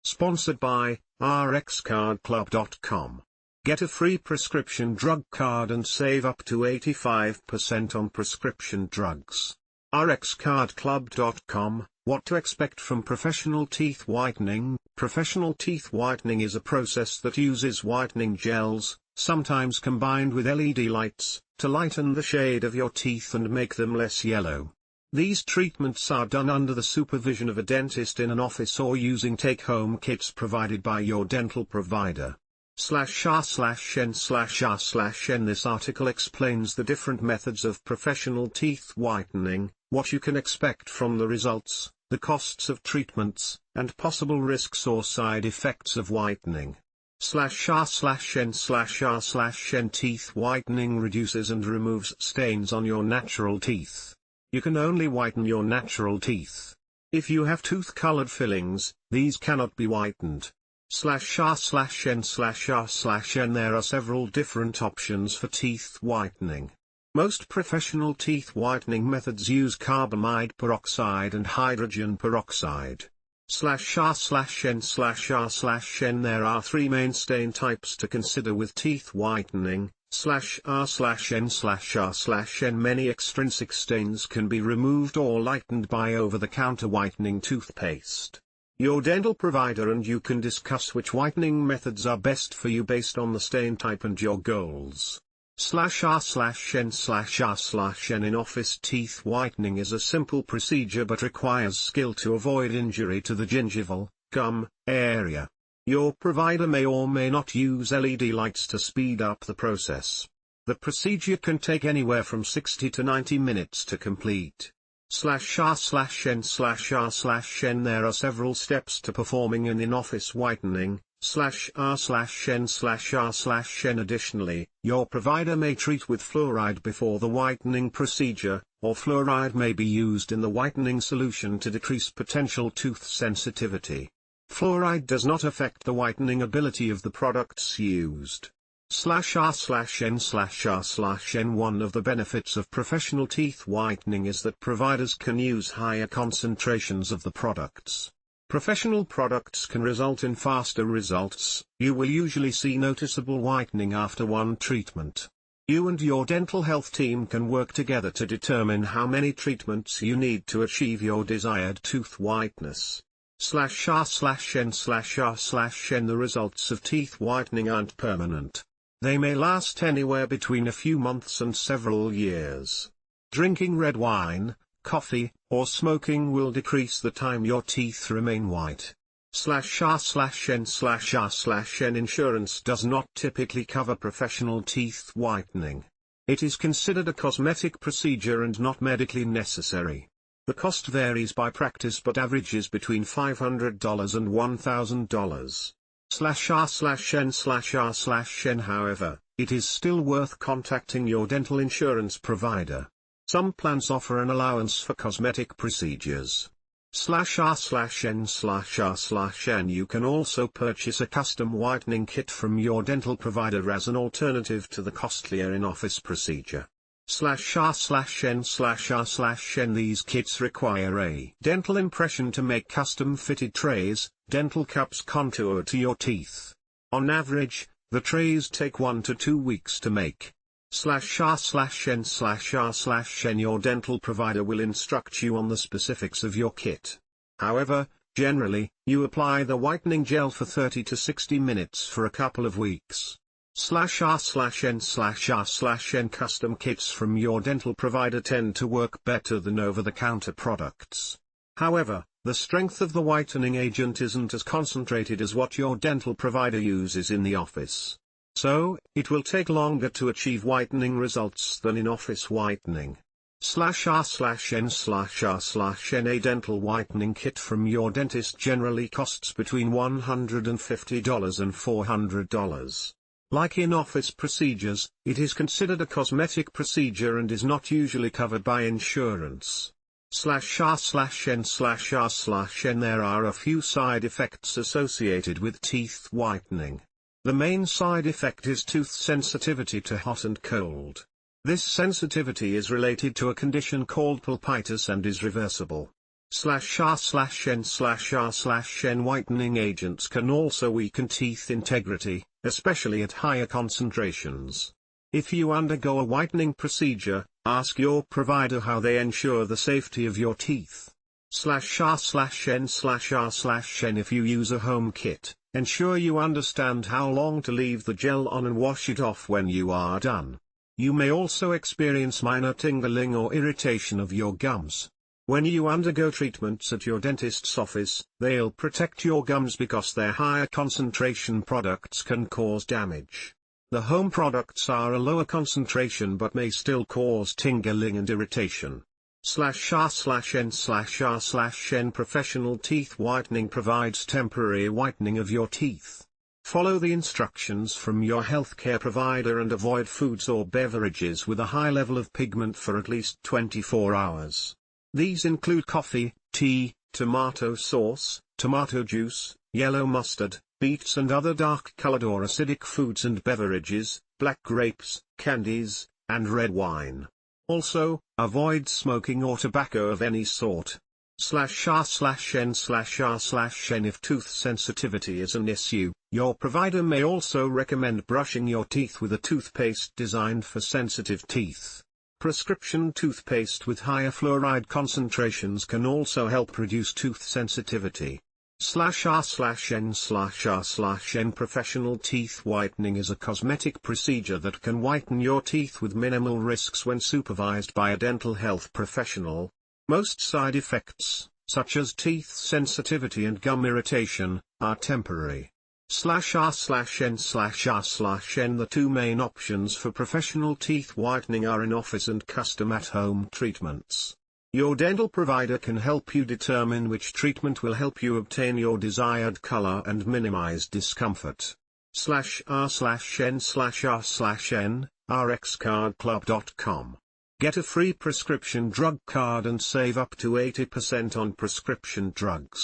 Sponsored by rxcardclub.com. Get a free prescription drug card and save up to 85% on prescription drugs. rxcardclub.com. What to expect from professional teeth whitening? Professional teeth whitening is a process that uses whitening gels, sometimes combined with LED lights, to lighten the shade of your teeth and make them less yellow. These treatments are done under the supervision of a dentist in an office or using take-home kits provided by your dental provider. /r/n/r/n This article explains the different methods of professional teeth whitening, what you can expect from the results, the costs of treatments, and possible risks or side effects of whitening. /r/n/r/n Teeth whitening reduces and removes stains on your natural teeth. You can only whiten your natural teeth. If you have tooth-colored fillings, these cannot be whitened. /r/n/r/n There are several different options for teeth whitening. Most professional teeth whitening methods use carbamide peroxide and hydrogen peroxide. /r/n/r/n There are three main stain types to consider with teeth whitening. /r/n/r/n Many extrinsic stains can be removed or lightened by over-the-counter whitening toothpaste. Your dental provider and you can discuss which whitening methods are best for you based on the stain type and your goals. /r/n/r/n Inoffice teeth whitening is a simple procedure but requires skill to avoid injury to the gingival, gum, area. Your provider may or may not use LED lights to speed up the process. The procedure can take anywhere from 60 to 90 minutes to complete. /r/n/r/n There are several steps to performing an in-office whitening. /r/n/r/n Additionally, your provider may treat with fluoride before the whitening procedure, or fluoride may be used in the whitening solution to decrease potential tooth sensitivity. Fluoride does not affect the whitening ability of the products used. /r/n/r/n One of the benefits of professional teeth whitening is that providers can use higher concentrations of the products. Professional products can result in faster results. You will usually see noticeable whitening after one treatment. You and your dental health team can work together to determine how many treatments you need to achieve your desired tooth whiteness. /r/n/r/n The results of teeth whitening aren't permanent. They may last anywhere between a few months and several years. Drinking red wine, coffee, or smoking will decrease the time your teeth remain white. /r/n/r/n Insurance does not typically cover professional teeth whitening. It is considered a cosmetic procedure and not medically necessary. The cost varies by practice but averages between $500 and $1,000. /r/n/r/n However, it is still worth contacting your dental insurance provider. Some plans offer an allowance for cosmetic procedures. /r/n/r/n You can also purchase a custom whitening kit from your dental provider as an alternative to the costlier in-office procedure. /r/n/r/n These kits require a dental impression to make custom-fitted trays, dental cups contoured to your teeth. On average, the trays take 1 to 2 weeks to make. /r/n/r/n Your dental provider will instruct you on the specifics of your kit. However, generally, you apply the whitening gel for 30 to 60 minutes for a couple of weeks. /r/n/r/n Custom kits from your dental provider tend to work better than over-the-counter products. However, the strength of the whitening agent isn't as concentrated as what your dental provider uses in the office. So, it will take longer to achieve whitening results than in-office whitening. /r/n/r/n A dental whitening kit from your dentist generally costs between $150 and $400. Like in-office procedures, it is considered a cosmetic procedure and is not usually covered by insurance. /r/n/r/n There are a few side effects associated with teeth whitening. The main side effect is tooth sensitivity to hot and cold. This sensitivity is related to a condition called pulpitis and is reversible. /r/n/r/n whitening agents can also weaken teeth integrity, especially at higher concentrations. If you undergo a whitening procedure, ask your provider how they ensure the safety of your teeth. /r/n/r/n if you use a home kit, ensure you understand how long to leave the gel on and wash it off when you are done. You may also experience minor tingling or irritation of your gums. When you undergo treatments at your dentist's office, they'll protect your gums because their higher concentration products can cause damage. The home products are a lower concentration but may still cause tingling and irritation. /r/n/r/n Professional teeth whitening provides temporary whitening of your teeth. Follow the instructions from your healthcare provider and avoid foods or beverages with a high level of pigment for at least 24 hours. These include coffee, tea, tomato sauce, tomato juice, yellow mustard, beets and other dark-colored or acidic foods and beverages, black grapes, candies, and red wine. Also, avoid smoking or tobacco of any sort. /r/n/r/n If tooth sensitivity is an issue, your provider may also recommend brushing your teeth with a toothpaste designed for sensitive teeth. Prescription toothpaste with higher fluoride concentrations can also help reduce tooth sensitivity. /r/n/r/n Professional teeth whitening is a cosmetic procedure that can whiten your teeth with minimal risks when supervised by a dental health professional. Most side effects, such as teeth sensitivity and gum irritation, are temporary. /r/n/r/n The two main options for professional teeth whitening are Inoffice and custom at-home treatments. Your dental provider can help you determine which treatment will help you obtain your desired color and minimize discomfort. /r/n/r/n rxcardclub.com. Get a free prescription drug card and save up to 80% on prescription drugs.